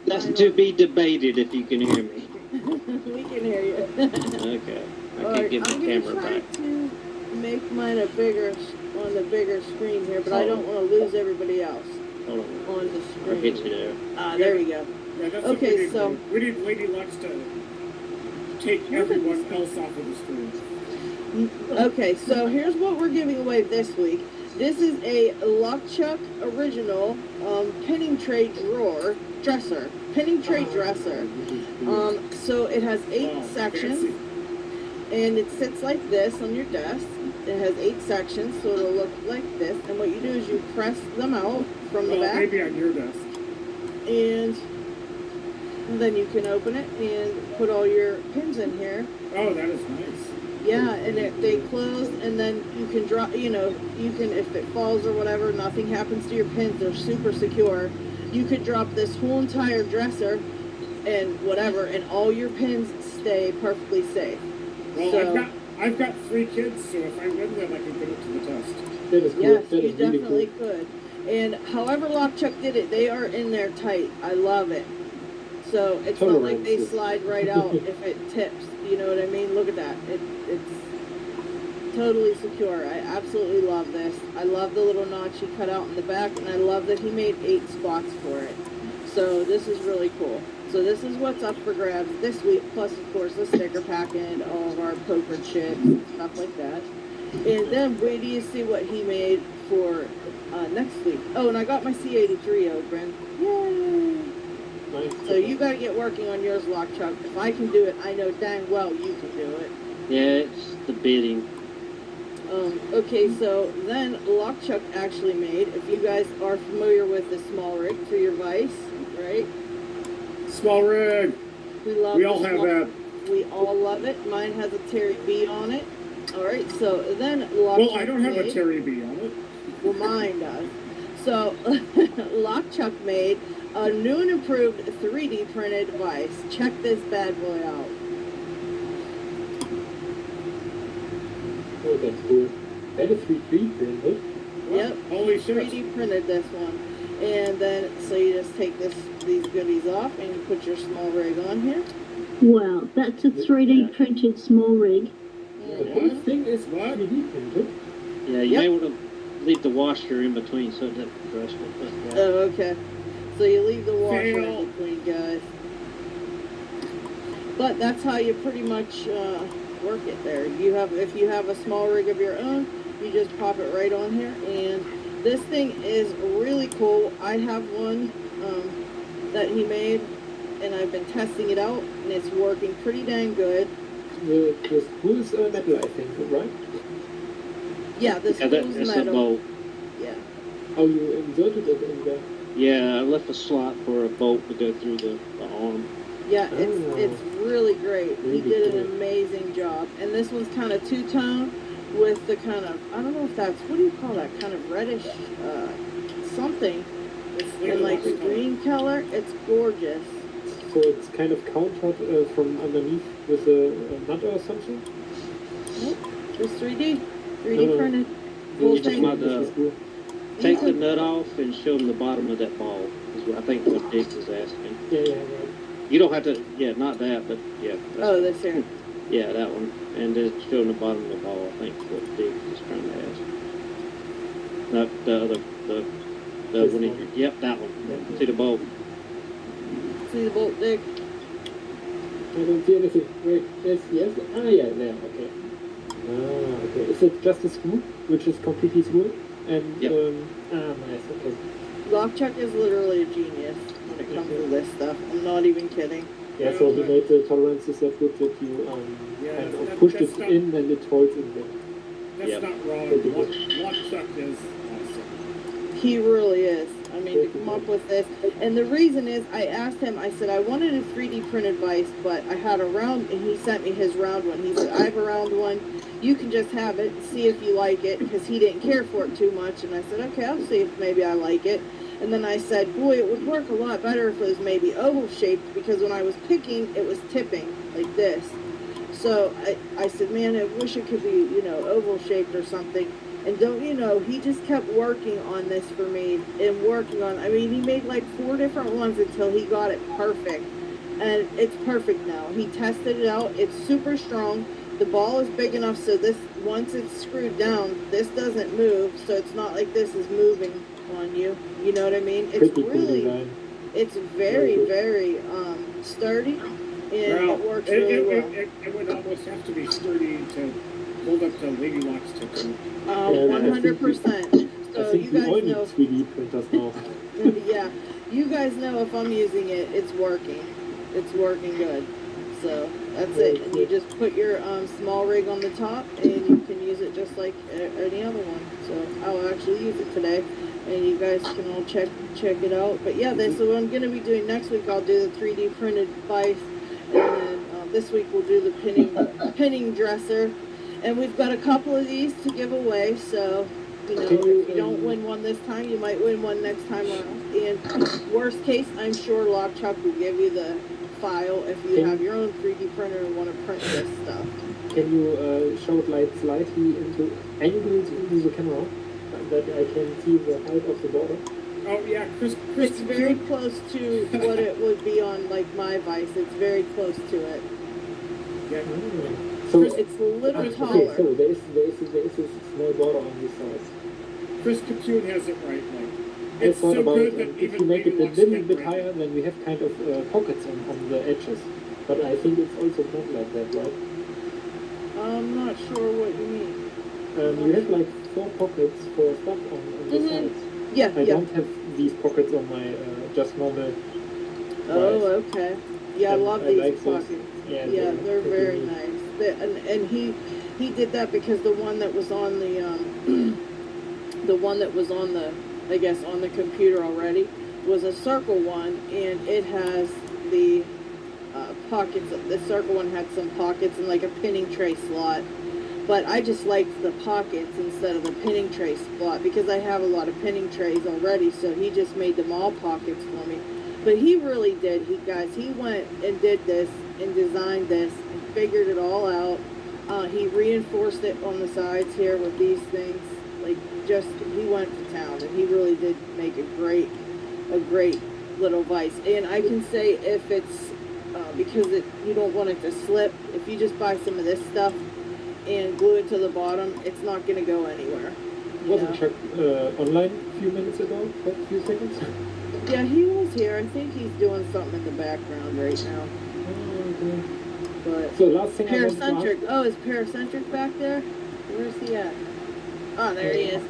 That's to be debated if you can hear me. We can hear you. Okay. I can't get my camera back. I'm going to try to make mine on the bigger screen here, but I don't want to lose everybody else Hold on. on the screen. I'll get you there. There we go. Yeah, that's okay, so we need Lady Lux to take everyone else off of the screen. Okay, so here's what we're giving away this week. This is a Luckchuck original pinning tray dresser. Pinning tray dresser. So it has 8 sections, and it sits like this on your desk. It has 8 sections, so it'll look like this. And what you do is you press them out from the back. Maybe on your desk. And then you can open it and put all your pins in here. Oh, that is nice. Yeah, and they close, and then you can drop, you can, if it falls or whatever, nothing happens to your pins. They're super secure. You could drop this whole entire dresser and whatever, and all your pins stay perfectly safe. Well, so, I've got 3 kids, so if I win them, I can put it to the test. That is cool. Yes, that you is really definitely cool. could. And however Lockchuck did it, they are in there tight. I love it. So it's not like they slide right out if it tips. You know what I mean? Look at that. It's totally secure. I absolutely love this. I love the little notch he cut out in the back, and I love that he made 8 spots for it. So this is really cool. So this is what's up for grabs this week, plus of course the sticker pack and all of our poker chips and stuff like that. And then wait till you see what he made for next week. Oh, and I got my C83 open. Yay! So you got to get working on yours, Lockchuck. If I can do it, I know dang well you can do it. Yeah, it's the bidding. Okay, so then Lockchuck actually made, if you guys are familiar with the small rig for your vise, right? Small rig. We all have that. We all love it. Mine has a Terry B on it. All right, so then Lockchuck Well, I don't have a Terry B on it. Well, mine does. So Lockchuck made a new and improved 3D printed vise. Check this bad boy out. Oh, that's cool. That is 3D printed. Yep. Holy shit. 3D printed this one. And then, so you just take these goodies off and you put your small rig on here. Wow, that's a 3D printed small rig. The whole thing is 3D printed. Yeah, you may want to leave the washer in between so it doesn't rust. Yeah. Oh, okay. So you leave the washer in between, guys. But that's how you pretty much work it there. If you have a small rig of your own, you just pop it right on here. And this thing is really cool. I have one that he made, and I've been testing it out, and it's working pretty dang good. The screw is metal, I think, right? Yeah, this is that's metal. a bolt. Yeah. Oh, you inserted it in there? Yeah, I left a slot for a bolt to go through the arm. Yeah, it's really great. He Really did cool. an amazing job. And this one's kind of two-tone with the kind of, I don't know if that's, what do you call that, kind of reddish something. And like the green color, it's gorgeous. So it's kind of countered from underneath with a nut or something? Nope, just 3D printed. Whole You just thing. want to take the nut off and show them the bottom of that ball. Is what I think what Dick was asking. Yeah, right. You don't have to, not that, but yeah. Oh, this here. Yeah, that one. And then showing the bottom of the ball, I think is what Dick was trying to ask. Not the other, the one. Yep, that one. Yeah. See the bolt. See the bolt, Dick? I don't see anything. Wait, yes. Ah, yeah, there, okay. Ah, okay. Is it just a screw, which is completely screwed? And, Yep. nice, okay. Lockchuck is literally a genius when it comes to this stuff. I'm not even kidding. Yeah, so he made the tolerances that good that you kind of pushed it in and it holds in there. That's not wrong. Lockchuck is awesome. He really is. I mean, to come up with this. And the reason is, I asked him, I said, I wanted a 3D printed vise, but I had a round, and he sent me his round one. He said, I have a round one. You can just have it, see if you like it, because he didn't care for it too much. And I said, okay, I'll see if maybe I like it. And then I said, boy, it would work a lot better if it was maybe oval shaped, because when I was picking, it was tipping like this. So I said, man, I wish it could be, oval shaped or something. And don't you know, he just kept working on this for me and working on, I mean, he made like 4 different ones until he got it perfect. And it's perfect now. He tested it out. It's super strong. The ball is big enough so this, once it's screwed down, this doesn't move. So it's not like this is moving on you. You know what I mean? It's Pretty cool really, design. it's very, very sturdy. And Well, it works really well. it would almost have to be sturdy to hold up to Lady Luck's tattoo. 100%. I So think you we all guys need know, 3D printers now. yeah, you guys know if I'm using it, it's working. It's working good. So that's it. And you just put your small rig on the top, and you can use it just like any other one. So I'll actually use it today, and you guys can all check it out. But yeah, this is what I'm gonna be doing next week. I'll do the 3D printed vice, and then this week we'll do the pinning dresser. And we've got a couple of these to give away, so, you know, if you don't win one this time, you might win one next time around. And worst case, I'm sure Lock Chuck will give you the file if you have your own 3D printer and want to print this stuff. Can you show it like slightly into angles into the camera that I can see the height of the border? Oh yeah, Chris. It's very close to what it would be on like my Vice. It's very close to it. Yeah. So It's a little okay, taller. so there is a small border on this side. Chris Compute has it right. Like, I it's thought so about good that if even you make it Lady a Luck's little can't bit print it. higher, then we have kind of pockets on the edges. But I think it's also not like that, right? I'm not sure what you mean. You have like 4 pockets for stuff on the sides. Yeah, I yeah. don't have these pockets on my just normal. Oh, okay. Yeah, I And love I these like those. pockets. Yeah, Yeah, they're very neat. nice. And he did that because the one that was on the the one that was on the, I guess, on the computer already was a circle one, and it has the pockets. The circle one had some pockets and like a pinning tray slot. But I just liked the pockets instead of the pinning tray slot because I have a lot of pinning trays already. So he just made them all pockets for me. But he really did. He went and did this and designed this and figured it all out. He reinforced it on the sides here with these things. Like, just, he went to town, and he really did make a great little vise. And I can say if it's, because you don't want it to slip, if you just buy some of this stuff and glue it to the bottom, it's not going to go anywhere. Wasn't Chuck online a few minutes ago for a few seconds? Yeah, he was here. I think he's doing something in the background right now. Okay. But So last thing I want to Paracentric. ask, Oh, is Paracentric back there? Where's he at? Oh, there he is.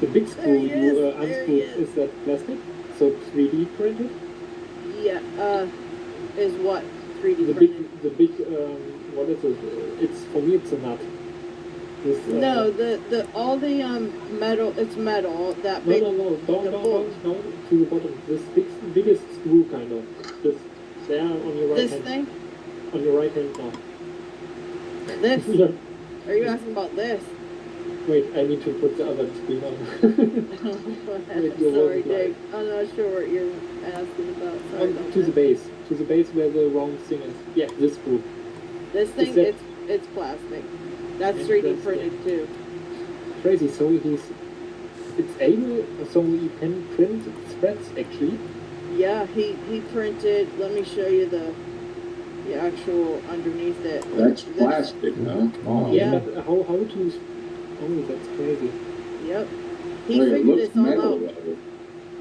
the big There screw he you is, there he unscrewed, is. is that plastic? So 3D printed? Yeah. Is what 3D The printed? big, what is it? It's, for me it's a nut. This, No, the all the metal. It's metal. That big. No, the down bolt. to the bottom. This biggest screw kind of. Just there on your right This hand. thing. On your right hand now. This. Yeah. Are you asking about this? Wait, I need to put the other screen on. Wait, you're Sorry, welcome, Dave. I'm not sure what you're asking about. Sorry about to the that. base. To the base where the round thing is. Yeah, this screw. This thing, that- it's plastic. That's Yeah, 3D that's- printed too. Crazy. So it's able, so you can print threads actually. Yeah, he printed. Let me show you the actual underneath it. That's This- plastic, huh? Oh, Yeah. But how to? Oh, that's crazy. Yep. He Well, it figured looks this all metal, out. though.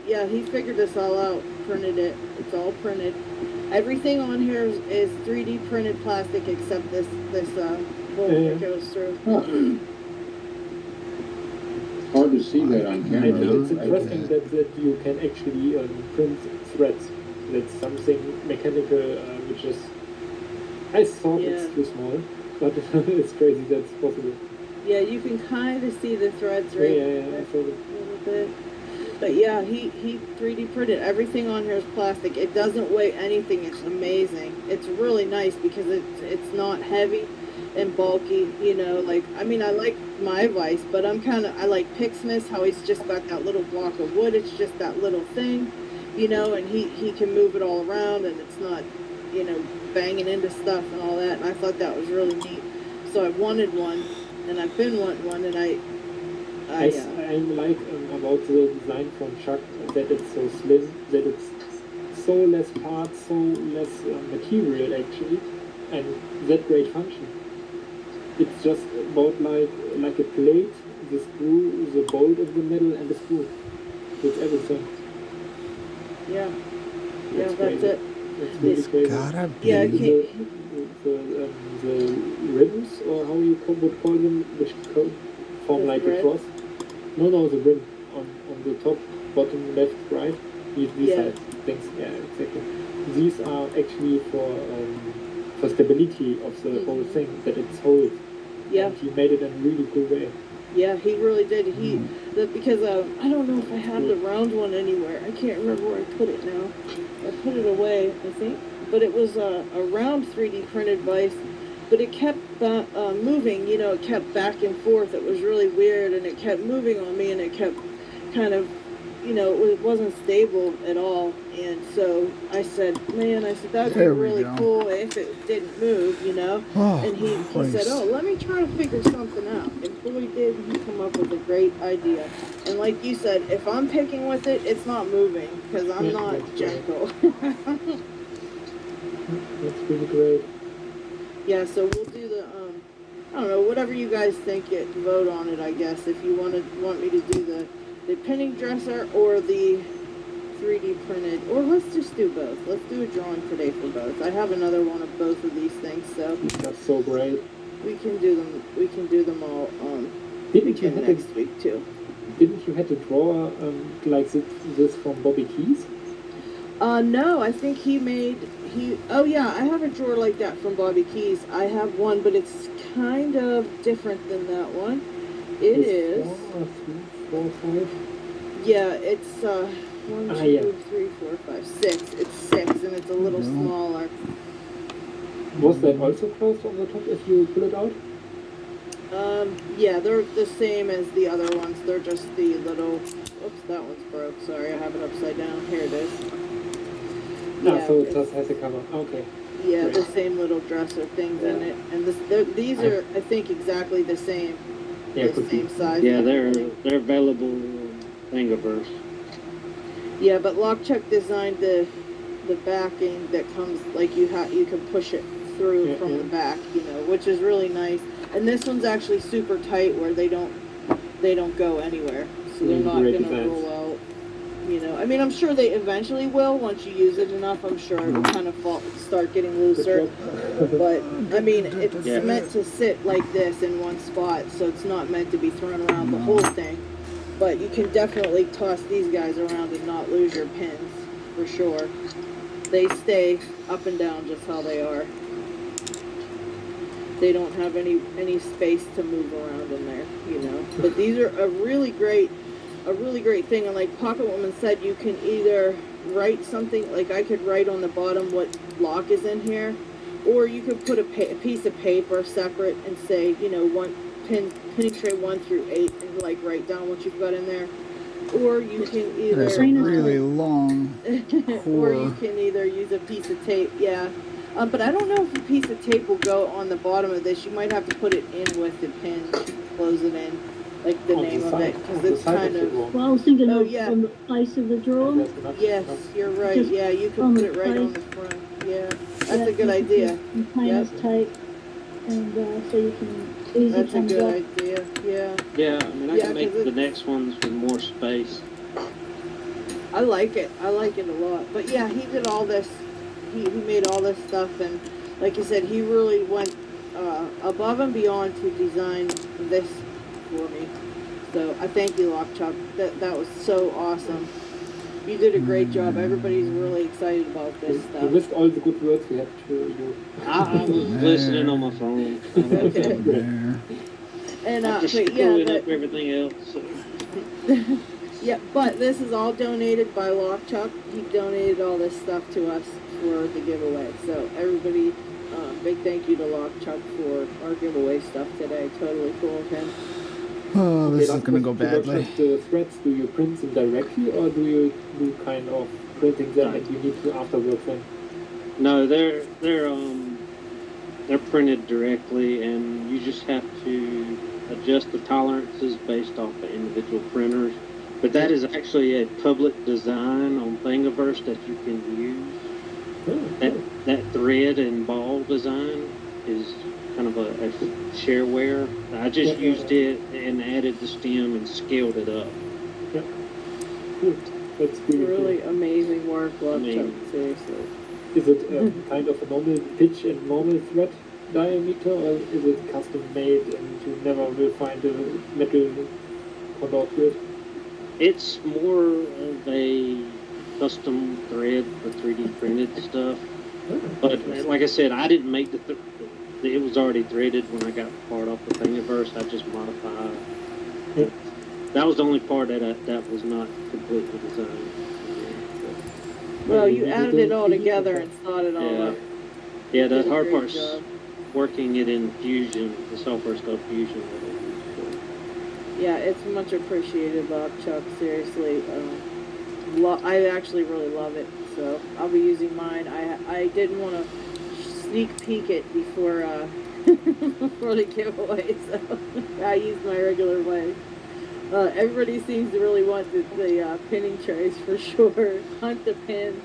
Yeah, he figured this all out. Printed it. It's all printed. Everything on here is 3D printed plastic except this bolt that goes through. Huh. Hard to see that on I camera. think it's right? interesting that you can actually print threads. That's something mechanical, which is. I thought Yeah. it's too small, but it's crazy that's possible. Yeah, you can kind of see the threads Yeah, right I thought it. a little bit. But yeah, he 3D printed everything on here is plastic. It doesn't weigh anything. It's amazing. It's really nice because it's not heavy and bulky. You know, like I mean, I like my Vice, but I like Pixmas how he's just got that little block of wood. It's just that little thing, you know, and he can move it all around and it's not, you know, banging into stuff and all that. And I thought that was really neat. So I wanted one, and I've been wanting one, and I like about the design from Chuck that it's so slim, that it's so less parts, so less material actually, and that great function. It's just about like a plate, the screw, the bolt in the middle, and the screw. It's everything. Yeah. Yeah, It's that's crazy. it. It's really It's crazy. Gotta be. Yeah, The rims, or how you would call them, which form The like thread? a cross. No, the rim on the top, bottom, left, right. These Yeah. side things. Yeah, exactly. These are actually for stability of the whole thing, that it's holds. Yeah. And he made it in a really cool way. Yeah, he really did. Because I don't know if I have the round one anywhere. I can't remember where I put it now. I put it away, I think. But it was a round 3D printed vise. But it kept moving, you know, it kept back and forth. It was really weird, and it kept moving on me, and it kept kind of, you know, it wasn't stable at all. And so I said, man, that would be There we really go. cool if it didn't move, you know. Oh, And he said, Christ. oh, let me try to figure something out. And boy, did he come up with a great idea. And like you said, if I'm picking with it, it's not moving, because I'm Yeah, not that's great. gentle. That's really great. Yeah, so we'll do the, I don't know, whatever you guys think it, vote on it, I guess. If you want me to do the pinning dresser or the 3D printed, or let's just do both. Let's do a drawing today for both. I have another one of both of these things, so That's so great. we can do them all, Didn't you in have next week too. Didn't you have to draw like this from Bobby Keys? No, I think oh yeah, I have a drawer like that from Bobby Keys. I have one, but it's kind of different than that one. It is, 4, 5. yeah, it's, 1, 2, yeah. 3, 4, 5, 6. It's 6, and it's a little No. smaller. Was that also closed on the top if you pull it out? Yeah, they're the same as the other ones. They're just the little, oops, that one's broke. Sorry, I have it upside down. Here it is. So it just has a cover. Okay. Yeah, Great. the same little dresser things in it. And these are, I think, exactly the same. Yeah, The could same be. size. Yeah, they're available Thingiverse. Yeah, but Lockchuck designed the backing that comes, like you can push it through Yeah, from yeah. the back, you know, which is really nice. And this one's actually super tight where they don't go anywhere, so they're not Great gonna designs. roll out. You know, I mean, I'm sure they eventually will once you use it enough. I'm sure it'll kind of start getting looser. But I mean, it's Yeah. meant to sit like this in one spot, so it's not meant to be thrown around the whole thing. But you can definitely toss these guys around and not lose your pins, for sure. They stay up and down just how they are. They don't have any space to move around in there, you know. But these are a really great thing. And like Pocket Woman said, you can either write something, like I could write on the bottom what lock is in here, or you could put a piece of paper separate and say, you know, pinning tray 1 through 8, and like write down what you've got in there. Or you can either There's a really long or you core. can either use a piece of tape, yeah. But I don't know if a piece of tape will go on the bottom of this. You might have to put it in with the pin, close it in, like the On name the of side, it, on because the it's side kind the of. drawer. Well, I was thinking Oh, of yeah. on the face of the drawer. There's enough- Yes, enough- you're right. Just Yeah, you can on put the it right on the face. front. Yeah, that's Yeah, a good you can idea. just plain as tape, and so you can easy That's a comes good up. idea. Yeah, Yeah, I mean, I Yeah, can make 'cause the it's- next ones with more space. I like it. I like it a lot. But yeah, he did all this. He made all this stuff, and like you said, he really went above and beyond to design this for me. So I thank you, Lockchuck. That was so awesome. You did a great job. Everybody's really excited about this You stuff. missed all the good words we had to you. I was listening on my phone. Okay. There. And I'm just but yeah, screwing but, up everything else. So. yeah, but this is all donated by Lockchuck. He donated all this stuff to us for the giveaway. So everybody, big thank you to Lockchuck for our giveaway stuff today. Totally cool of him. Oh, this is last gonna go question. badly. Just the threads, do you print them directly, or do you do kind of printing them and you need to afterwards then? No, they're printed directly, and you just have to adjust the tolerances based off the individual printers. But that is actually a public design on Thingiverse that you can use. That thread and ball design is kind of a shareware. I just used it and added the stem and scaled it up. Yeah. Good. That's Really amazing work, Love I Chuck. mean- Seriously. Is it kind of a normal pitch and normal thread diameter, or is it custom made and you never will find a metal condor to it? It's more of a custom thread for 3D printed stuff. But like I said, I didn't make it was already threaded when I got the part off the Thingiverse. I just modified. Yeah. That was the only part that was not completely designed. Well, you Maybe added don't it all see together it. and thought it all Yeah. up. Yeah, the Did a hard great part's job. working it in Fusion. The software's called Fusion. Yeah, it's much appreciated, Bob Chuck. Seriously, I actually really love it. So I'll be using mine. I didn't want to sneak peek it before before the giveaway, so I used my regular way. Everybody seems to really want the pinning trays for sure. Hunt the pin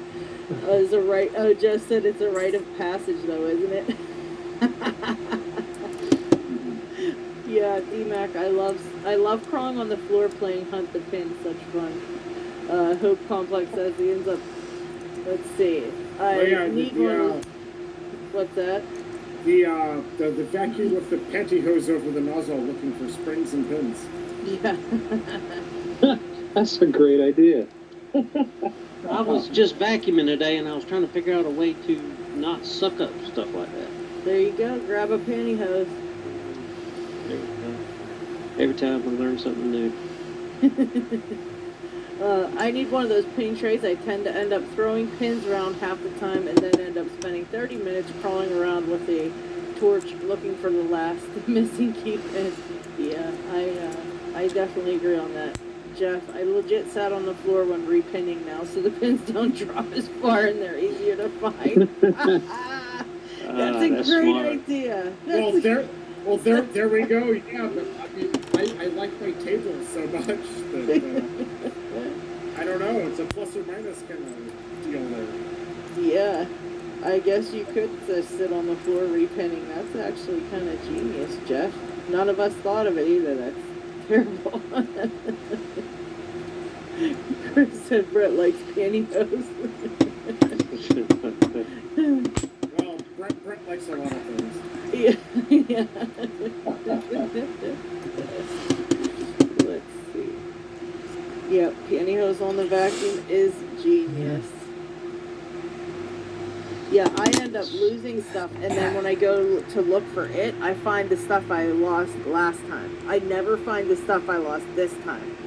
is a right. Oh, Jeff said it's a rite of passage, though, isn't it? Yeah, D-Mac, I love crawling on the floor playing Hunt the Pin, such fun. Hope Complex says he ends up, let's see. I need one of those, what's that? The vacuum with the pantyhose over the nozzle looking for springs and pins. Yeah. That's a great idea. I was just vacuuming today, and I was trying to figure out a way to not suck up stuff like that. There you go, grab a pantyhose. There you go. Every time I learn something new. I need one of those pin trays. I tend to end up throwing pins around half the time and then end up spending 30 minutes crawling around with a torch looking for the last missing key pin. Yeah, I definitely agree on that. Jeff, I legit sat on the floor when repinning now, so the pins don't drop as far and they're easier to find. That's a great smart. idea. Well, there we go. Yeah, but I mean, I like my table so much that I don't know. It's a plus or minus kind of deal there. Yeah, I guess you could sit on the floor repinning. That's actually kind of genius, Jeff. None of us thought of it either. That's terrible. Chris said Brett likes pantyhose. Well, Brett likes a lot of things. Yeah. Yeah. Let's see. Yep, pantyhose on the vacuum is genius. Yeah, I end up losing stuff, and then when I go to look for it, I find the stuff I lost last time. I never find the stuff I lost this time.